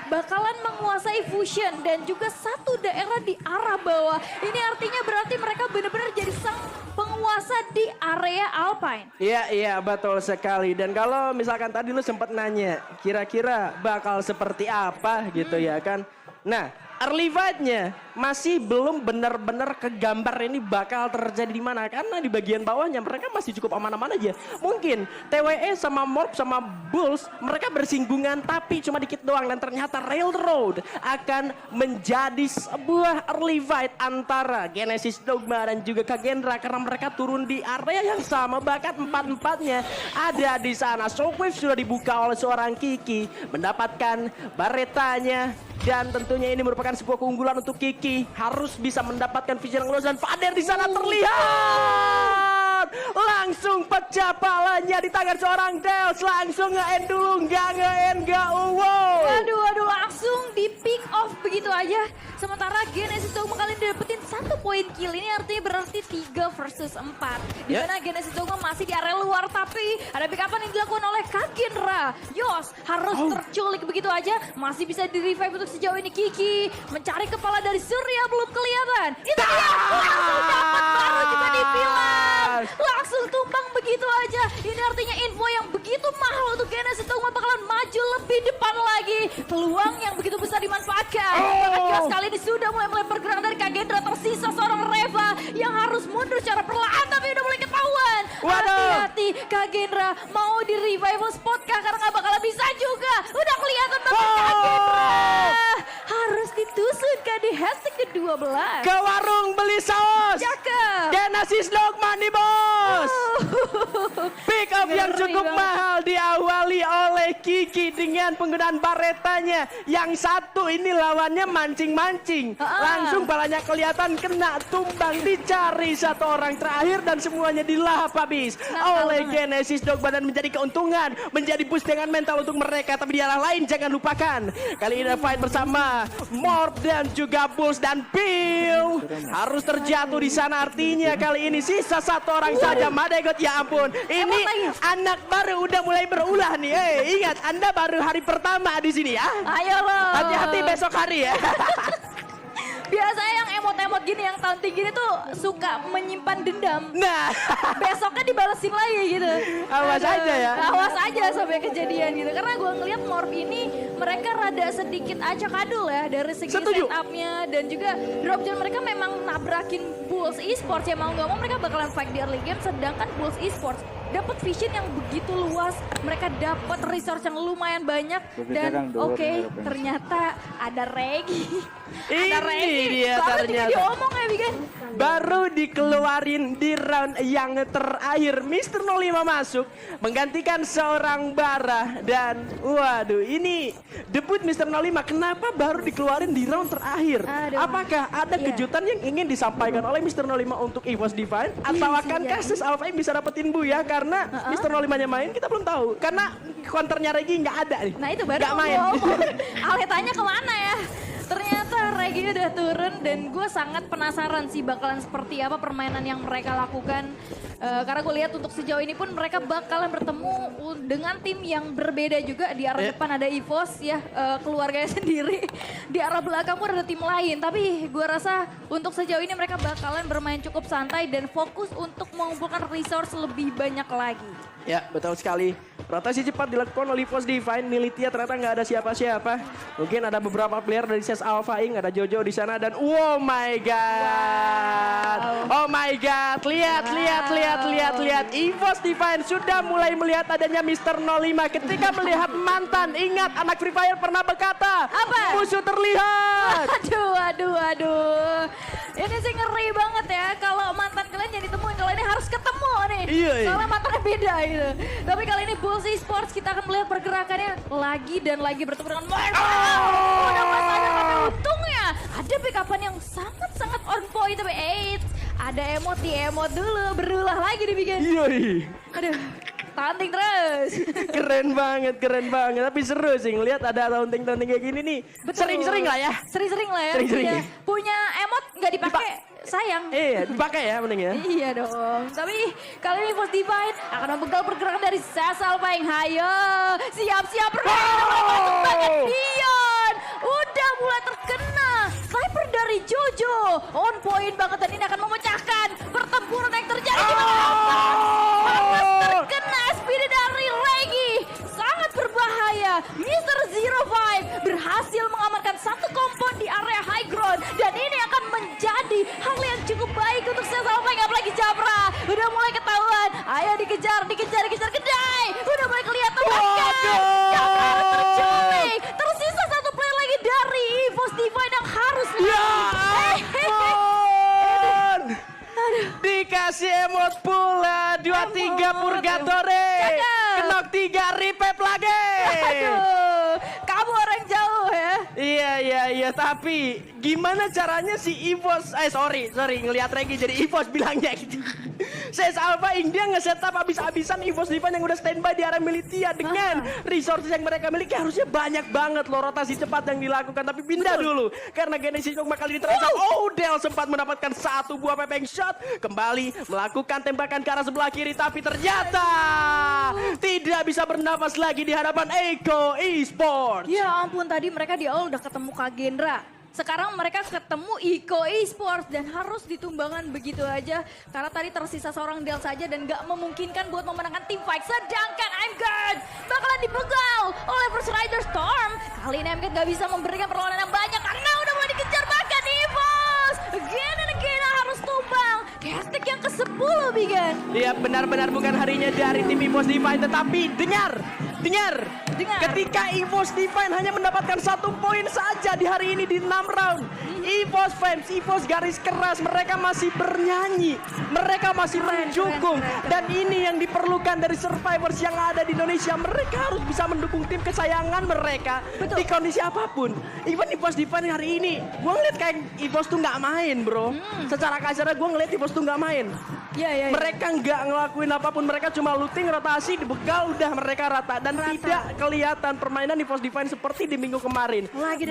bakalan menguasai Fusion dan juga satu daerah di arah bawah. Ini artinya berarti mereka benar-benar jadi sang penguasa di area Alpine. Iya, betul sekali. Dan kalau misalkan tadi lu sempat nanya, kira-kira bakal seperti apa gitu ya kan. Nah, early fight-nya masih belum benar-benar kegambar ini bakal terjadi di mana. Karena di bagian bawahnya mereka masih cukup aman-aman aja. Mungkin TWE sama Morph sama Bulls mereka bersinggungan tapi cuma dikit doang. Dan ternyata Railroad akan menjadi sebuah early fight antara Genesis Dogma dan juga Kagendra. Karena mereka turun di area yang sama. Bahkan empat-empatnya ada di sana. Shockwave sudah dibuka oleh seorang Kiki. Mendapatkan baretanya. Dan tentunya ini merupakan sebuah keunggulan untuk Kiki. Harus bisa mendapatkan vision close dan Fader di sana terlihat. Langsung pecah palanya di tangan seorang Dels. Langsung nge-end dulu. Nggak wow. Waduh, langsung di pick off begitu aja. Sementara Genesis Dogma kalian dapetin 1 poin kill. Ini artinya berarti 3 versus 4. Dimana Genesis Dogma masih di area luar. Tapi ada backupan yang dilakukan oleh Kagendra. Yos harus terculik begitu aja. Masih bisa di revive untuk sejauh ini. Kiki mencari kepala dari Surya belum kelihatan. Itu dia. Langsung dapat baru juga di pilar. Langsung tumbang begitu aja. Ini artinya info yang begitu mahal untuk Genesis Dogma bakalan maju lebih depan lagi. Peluang yang begitu besar dimanfaatkan. Bahkan Yos kali ini sudah mulai bergerak dari Kagendra. Tersisa seorang Reva yang harus mundur secara perlahan tapi udah mulai ketahuan. Hati-hati Kagendra mau di revival spot kah? Karena gak bakalan bisa juga. Udah kelihatan banget Kagendra. Harus ditusukkan di hashtag ke-12. Ke warung beli saus. Cakep. Genesis Dogma nih bos. Pick up yang cukup mahal diawali oleh Kiki dengan penggunaan baretanya. Yang satu ini lawannya mancing-mancing. Langsung balanya kelihatan kena tumbang, dicari satu orang terakhir dan semuanya dilahap habis oleh Genesis Dogma dan menjadi keuntungan, menjadi boost dengan mental untuk mereka. Tapi di arah lain jangan lupakan kali ini ada fight bersama Morph dan juga Bulls dan Bill harus terjatuh di sana. Artinya kali ini sisa satu orang saja. Madegot, ya ampun, ini anak baru udah mulai berulah nih. Ingat, Anda baru hari pertama di sini ya. Ayo loh. Hati-hati besok hari ya. Biasanya yang emot-emot gini, yang taunting gini tuh suka menyimpan dendam. Nah, Besoknya dibalesin lagi gitu. awas aja ya. Awas aja sampai kejadian gitu. Karena gue ngeliat Morph ini mereka rada sedikit acak adul ya dari segi Setuju. setupnya dan juga drop zone mereka memang nabrakin Bulls Esports ya, mau nggak mau mereka bakalan fight di early game. Sedangkan Bulls Esports dapat vision yang begitu luas, mereka dapat resource yang lumayan banyak dan ternyata ada Regi. Ini dia baru juga ternyata. diomong ya Bigan. Baru dikeluarin di round yang terakhir. Mr. 05 masuk menggantikan seorang Bara. Dan waduh, ini debut Mr. 05 kenapa baru dikeluarin di round terakhir? Apakah ada kejutan yang ingin disampaikan oleh Mr. 05 untuk EVOS Divine? Atau akankah Sis Alpha bisa dapetin Buya? Karena Mr. 05 nya main kita belum tahu. Karena counternya Regi nggak ada nih. Nah itu baru nggak main. Aletanya kemana ya? Ternyata Regi udah turun dan gue sangat penasaran sih bakalan seperti apa permainan yang mereka lakukan. Karena gue lihat untuk sejauh ini pun mereka bakalan bertemu dengan tim yang berbeda juga. Di arah depan ada EVOS ya, keluarganya sendiri. Di arah belakang pun ada tim lain. Tapi gue rasa untuk sejauh ini mereka bakalan bermain cukup santai dan fokus untuk mengumpulkan resource lebih banyak lagi. Ya, betul sekali. Rotasi cepat dilakukan oleh EVOS Divine. Militia ternyata nggak ada siapa-siapa. Mungkin ada beberapa player dari Ses Alpha Inc. Ada Jojo di sana dan oh my god. Oh my god. Lihat. EVOS Divine sudah mulai melihat adanya Mr. 05 ketika melihat mantan. Ingat, anak Free Fire pernah berkata, apa? Musuh terlihat. Aduh. Ini sih ngeri banget ya kalau mantan kalian yang ditemuin. Kalau ini harus ketemu nih. Iya. Soalnya mantannya beda gitu. Tapi kali ini Bulls Esports kita akan melihat pergerakannya lagi dan lagi bertemu dengan mereka. Udah pas aja tapi untungnya ada backupan yang sangat-sangat on point. Tapi ada emot di emot dulu. Berulah lagi dibikin. Iya. Aduh. Taunting terus. Keren banget. Tapi seru sih ngeliat ada taunting kayak gini nih. Betul. Sering-sering lah ya. Sering-sering lah ya. Sering-sering. Punya emot nggak dipakai. Sayang. Iya, dipakai ya mending ya. Iya dong. Tapi kali ini EVOS Divine akan membegal pergerakan dari Ses Alpha Inc. Hayo. Siap-siap. Masuk banget Dion. on point banget dan ini akan memecahkan pertempuran yang terjadi di mana Hamas terkena speed dari Regi. Sangat berbahaya. Mr. Zero Five berhasil mengamankan satu kompon di area high ground dan ini akan menjadi hal yang cukup baik untuk Sesalfeng. Apalagi Jabra udah mulai ketahuan. Ayo dikejar kedai. Udah mulai kelihatan. Jabra terculik. Tersisa satu player lagi dari EVOS Divine yang harus dikasih emot pula 23 Purgatory. Kenok 3 revive lagi. Aduh, kamu orang jauh ya. Iya, tapi gimana caranya si EVOS, sorry, ngelihat Regi jadi EVOS bilangnya gitu. Sesalfeng dia nge-setup abis-abisan EVOS Divine yang udah standby di area Militia dengan resources yang mereka miliki. Harusnya banyak banget loh rotasi cepat yang dilakukan, tapi pindah dulu karena Genesis Dogma kali ini terasa Odell sempat mendapatkan satu buah pepeng shot, kembali melakukan tembakan ke arah sebelah kiri, tapi ternyata tidak bisa bernapas lagi di hadapan Echo Esports. Ya ampun, tadi mereka di awal udah ketemu Kagendra. Sekarang mereka ketemu Echo Esports dan harus ditumbangkan begitu aja. Karena tadi tersisa seorang Del saja dan gak memungkinkan buat memenangkan tim fight. Sedangkan MGUD bakalan dibegal oleh First Rider Storm. Kali ini MGUD gak bisa memberikan perlawanan yang banyak karena udah mulai dikejar bahkan EVOS. Again and again harus tumbang. Hashtag yang ke-10 Bigan. Iya, benar-benar bukan harinya dari tim EVOS Divine, tetapi dengar. Ketika EVOS Divine hanya mendapatkan 1 poin saja di hari ini di 6 round. EVOS fans, EVOS garis keras, mereka masih bernyanyi, mereka masih mendukung. Dan ini yang diperlukan dari survivors yang ada di Indonesia. Mereka harus bisa mendukung tim kesayangan mereka. Di kondisi apapun. Even EVOS Divine hari ini, gue ngeliat kayak EVOS tuh nggak main bro. Secara kasarnya gue ngeliat EVOS tuh nggak main. Iya. Mereka nggak ngelakuin apapun, mereka cuma looting, rotasi, dibegal, udah mereka rata. Dan tidak kelihatan permainan EVOS Divine seperti di minggu kemarin.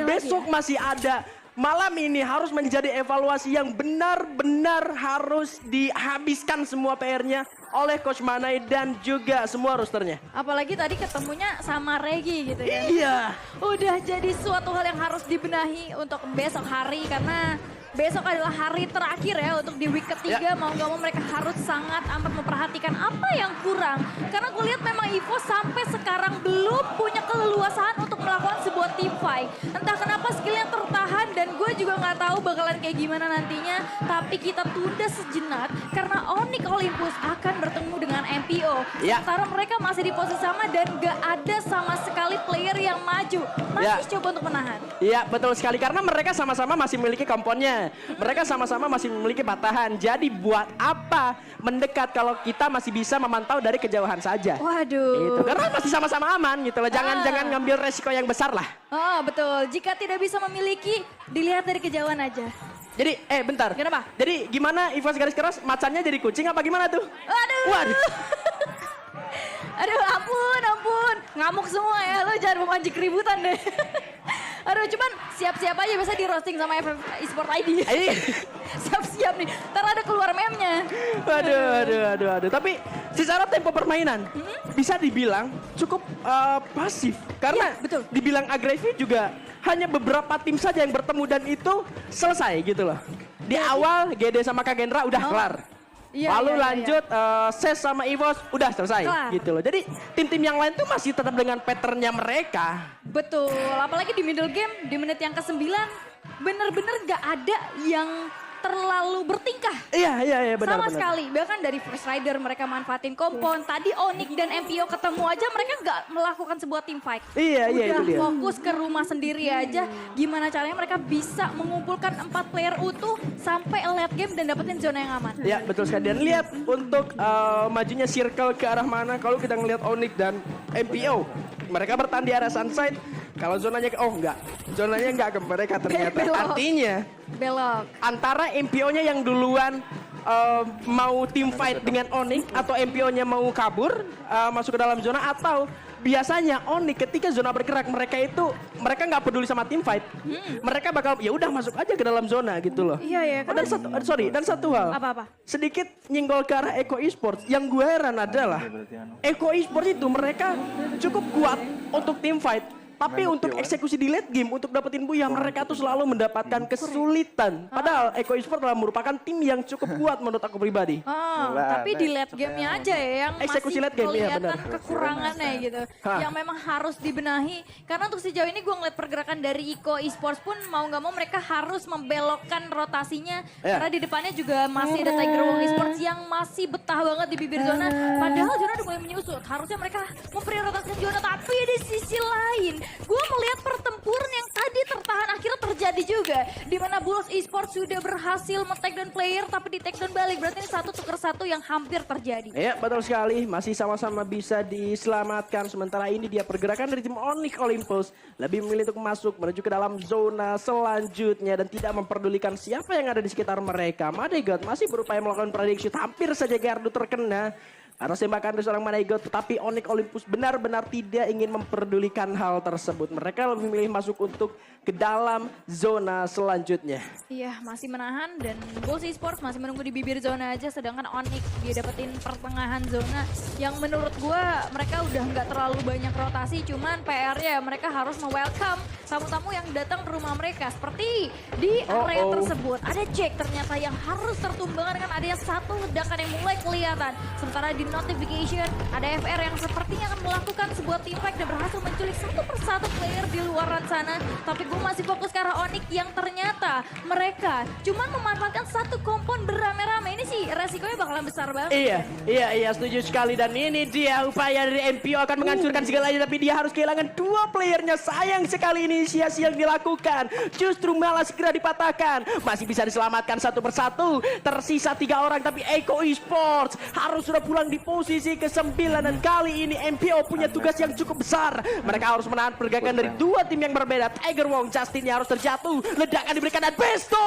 Besok masih ada. Malam ini harus menjadi evaluasi yang benar-benar harus dihabiskan semua PR-nya oleh Coach Manai dan juga semua rosternya. Apalagi tadi ketemunya sama Regi gitu ya. Iya. Udah jadi suatu hal yang harus dibenahi untuk besok hari karena besok adalah hari terakhir ya untuk di week ketiga. Mau gak mau mereka harus sangat amat memperhatikan apa yang kurang. Karena gue lihat memang EVOS sampai sekarang belum punya keleluasaan untuk melakukan sebuah team fight. Entah kenapa skillnya tertahan dan gue juga gak tahu bakalan kayak gimana nantinya. Tapi kita tunda sejenak karena Onyx Olympus akan bertemu dengan MPO. Sementara mereka masih di posisi sama dan gak ada sama sekali player yang maju. Masih coba untuk menahan. Iya betul sekali karena mereka sama-sama masih memiliki komponnya. Mereka sama-sama masih memiliki patahan. Jadi buat apa mendekat kalau kita masih bisa memantau dari kejauhan saja. Waduh. Itu karena masih sama-sama aman gitu loh. Jangan ngambil resiko yang besar lah. Oh betul. Jika tidak bisa memiliki, dilihat dari kejauhan aja. Jadi bentar. Kenapa? Jadi gimana EVOS garis keras macannya jadi kucing apa gimana tuh? Waduh. Aduh ampun. Ngamuk semua ya. Lo jangan memancing keributan deh. Aduh cuman siap-siap aja biasa di roasting sama FF Esport ID. Siap-siap nih. Ntar ada keluar meme-nya. Aduh. Tapi secara tempo permainan bisa dibilang cukup pasif. Karena betul. Dibilang agresif juga hanya beberapa tim saja yang bertemu dan itu selesai gitu loh. Di awal GD sama Kagendra udah kelar. Lalu lanjut SES sama EVOS udah selesai gitu loh. Jadi tim-tim yang lain tuh masih tetap dengan patternnya mereka. Betul, apalagi di middle game di menit yang ke-9 bener-bener gak ada yang terlalu bertingkah. Iya benar. Sama sekali, bahkan dari First Rider mereka manfaatin kompon. Tadi Onyx dan MPO ketemu aja mereka gak melakukan sebuah team fight. Iya itu dia. Fokus ke rumah sendiri aja. Gimana caranya mereka bisa mengumpulkan 4 player utuh sampai late game dan dapetin zona yang aman. Ya betul sekali. Dan lihat untuk majunya circle ke arah mana kalau kita ngelihat Onyx dan MPO. Mereka bertahan di area Sunside. Kalau zonanya zonanya enggak ke mereka ternyata. Artinya belok. Antara MPO-nya yang duluan mau team fight dengan Onyx atau MPO-nya mau kabur masuk ke dalam zona atau biasanya Onyx ketika zona bergerak mereka nggak peduli sama team fight. Mereka bakal ya udah masuk aja ke dalam zona gitu loh. Iya. Dan satu hal. Apa? Sedikit nyinggol ke arah Echo Esports. Yang gue heran adalah Echo Esports itu mereka cukup kuat untuk team fight. Tapi untuk eksekusi di late game, untuk dapetin Booyah, mereka tuh selalu mendapatkan kesulitan. Padahal Eko Esports adalah merupakan tim yang cukup kuat menurut aku pribadi. Tapi di late game-nya aja ya yang Eksekusi masih late game, iya, kelihatan benar. kekurangannya gitu. Yang memang harus dibenahi. Karena untuk sejauh ini gue ngeliat pergerakan dari Eko Esports pun mau nggak mau mereka harus membelokkan rotasinya. Karena di depannya juga masih ada Tiger Wong Esports yang masih betah banget di bibir zona. Padahal zona udah mulai menyusut. Harusnya mereka memprioritaskan zona. Tapi di sisi lain, gue melihat pertempuran yang tadi tertahan akhirnya terjadi juga. Di mana Bulls Esports sudah berhasil men-take down player tapi di take down balik. Berarti ini 1 tuker 1 yang hampir terjadi. Ya betul sekali, masih sama-sama bisa diselamatkan. Sementara ini dia pergerakan dari tim Onyx Olympus lebih memilih untuk masuk menuju ke dalam zona selanjutnya dan tidak memperdulikan siapa yang ada di sekitar mereka. Madegot masih berupaya melakukan prediction, hampir saja Gardu terkena. Atas tembakan dari seorang Madegot, tetapi Onyx Olympus benar-benar tidak ingin memperdulikan hal tersebut. Mereka lebih memilih masuk untuk ke dalam zona selanjutnya. Iya, masih menahan dan Bulls Esports masih menunggu di bibir zona aja, sedangkan Onyx dia dapetin pertengahan zona yang menurut gua mereka udah nggak terlalu banyak rotasi, cuman PR-nya mereka harus me-welcome tamu-tamu yang datang ke rumah mereka. Seperti di area tersebut ada Jack ternyata yang harus tertumbangkan dengan adanya satu ledakan yang mulai kelihatan. Sementara di notification ada FR yang sepertinya akan melakukan sebuah team fight dan berhasil menculik satu persatu player di luaran sana. Tapi gue masih fokus ke arah Onyx yang ternyata mereka cuma memanfaatkan satu kompon beramai-ramai. Ini sih resikonya bakalan besar banget. Iya, setuju sekali. Dan ini dia upaya dari MPO akan menghancurkan segalanya, tapi dia harus kehilangan 2 playernya. Sayang sekali inisiasi yang dilakukan justru malah segera dipatahkan. Masih bisa diselamatkan satu persatu. Tersisa 3 orang, tapi Eko Esports harus sudah pulang di posisi ke-9 dan kali ini MPO punya tugas yang cukup besar. Mereka harus menahan pergerakan dari 2 tim yang berbeda. Tiger Wong, Justinnya harus terjatuh. Ledakan diberikan dan Besto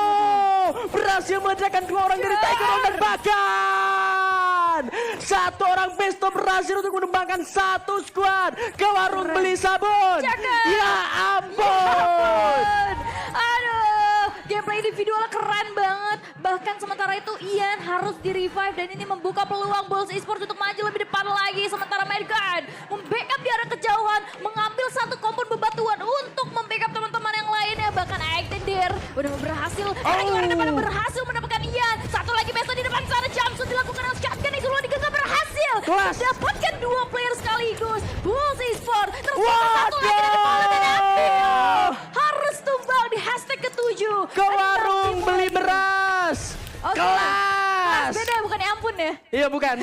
berhasil meledakkan 2 orang dari Tiger Wong dan bahkan 1 orang Besto berhasil untuk menumbangkan 1 squad ke warung beli sabun. Ya ampun. Aduh, gameplay individual keren banget. Bahkan sementara itu Ian harus di-revive dan ini membuka peluang Bulls Esports untuk maju lebih depan lagi. Sementara Madegot membackup di arah kejauhan, mengambil satu kompon bebatuan untuk membackup teman-teman yang lainnya. Bahkan Extender udah berhasil, gimana berhasil mendapatkan Ian. Satu lagi Besto di depan sana, jumpsuit dilakukan dengan shotgun yang duluan digagal berhasil. Dapatkan 2 player sekaligus. Bulls Esports tersisa satu lagi dari Paula dan Apil. Harus tumbang di hashtag ke-7. Ke warung beli beras. Kelas. Beda bukan ya ampun ya. Iya bukan.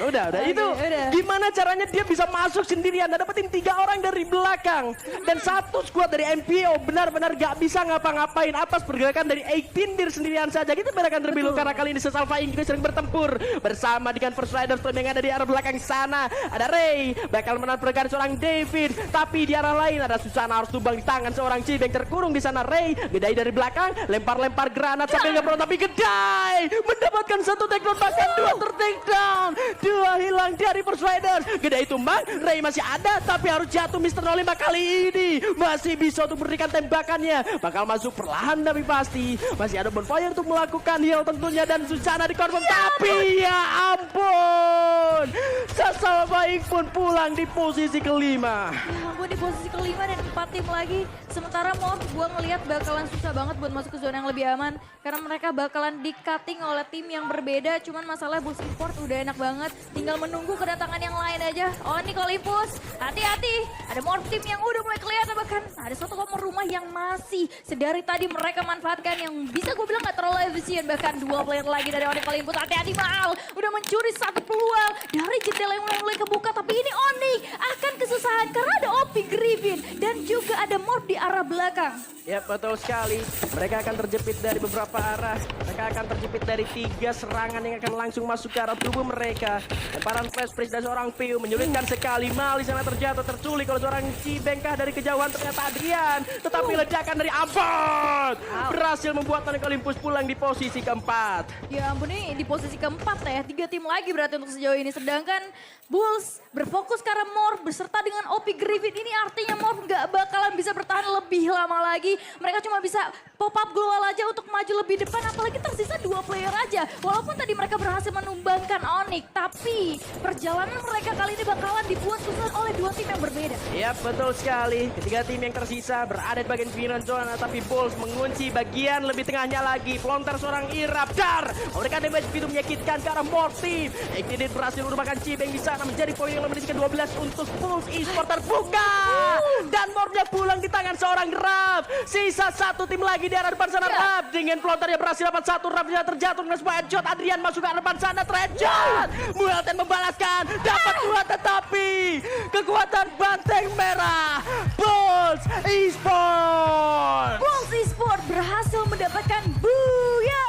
Udah. Itu gimana caranya dia bisa masuk sendirian dan dapetin 3 orang dari belakang. Dan 1 squad dari MPO benar-benar gak bisa ngapa-ngapain atas pergerakan dari 18 sendirian saja. Kita berakan terlebih dahulu karena kali ini Sesalva Inggris sering bertempur bersama dengan First Riders yang ada di arah belakang sana. Ada Ray bakal menahan pergerakan seorang David, tapi di arah lain ada Susana harus tumbang di tangan seorang Cibeng terkurung di sana. Ray Gedai dari belakang lempar granat sambil ngeprot, tapi Gedai mendapatkan 1 takedown, bahkan 2 ter-takedown. 2 hilang dari First Riders. Gedai tumbang, Ray masih ada tapi harus jatuh. Mr. 05 kali ini masih bisa untuk memberikan tembakannya. Bakal masuk perlahan tapi pasti. Masih ada Bonfire untuk melakukan heal tentunya dan Susana di korban. Tapi ya ampun, Sasal Baik pun pulang di posisi kelima. Ya ampun, di posisi kelima dan 4 tim lagi. Sementara Morph gue ngelihat bakalan susah banget buat masuk ke zona yang lebih aman. Karena mereka bakalan di-cutting oleh tim yang berbeda. Cuman masalah Bulls Esports udah enak banget. Tinggal menunggu kedatangan yang lain aja. Onyx Olympus, hati-hati. Ada Morph tim yang udah mulai kelihatan. Bahkan ada satu komor rumah yang masih sedari tadi mereka manfaatkan. Yang bisa gue bilang gak terlalu efisien. Bahkan 2 player lagi dari Onyx Olympus. Hati-hati Maal. Udah mencuri 1 peluang dari jendela yang mulai kebuka. Tapi ini Onyx akan kesusahan. Karena ada OP Griffin. Dan juga ada Morph di arah belakang. Ya betul sekali. Mereka akan terjepit dari beberapa arah. Mereka akan terjepit dari 3 serangan yang akan langsung masuk ke arah tubuh mereka. Lemparan flash freeze dari seorang Piu menyulitkan sekali. Mal di sana terjatuh terculik oleh seorang Cibengkah dari kejauhan, ternyata Adrian. Tetapi ledakan dari Ampot berhasil membuat Onyx Olympus pulang di posisi keempat. Ya ampun, ini di posisi keempat ya. 3 tim lagi berarti untuk sejauh ini. Sedangkan Bulls berfokus ke arah Morph beserta dengan OP Griffin. Ini artinya Morph gak bakalan bisa bertahan lebih lebih lama lagi. Mereka cuma bisa pop up global aja untuk maju lebih depan, apalagi tersisa 2 player aja. Walaupun tadi mereka berhasil menumbangkan Onyx, tapi perjalanan mereka kali ini bakalan dibuat susah oleh 2 tim yang berbeda. Ya betul sekali. Ketiga tim yang tersisa berada di bagian final zona, tapi Bulls mengunci bagian lebih tengahnya lagi. Pelontar seorang Iraptor memberikan damage begitu menyakitkan ke arah Morty. Extended berhasil merupakan chip yang di sana menjadi poin yang lebih sedikit 12 untuk Bulls Esports terbuka. Dan Mortnya pulang di tangan seorang Raf. Sisa 1 tim lagi di arah depan sana. Raf dengan pelontarnya berhasil dapat 1. Raf sudah terjatuh dengan sebuah headshot. Adrian masuk ke arah depan sana, headshot. Muelten membalaskan, dapat 2 tetapi kekuatan banteng merah Bulls Esports. Bulls Esports berhasil mendapatkan boost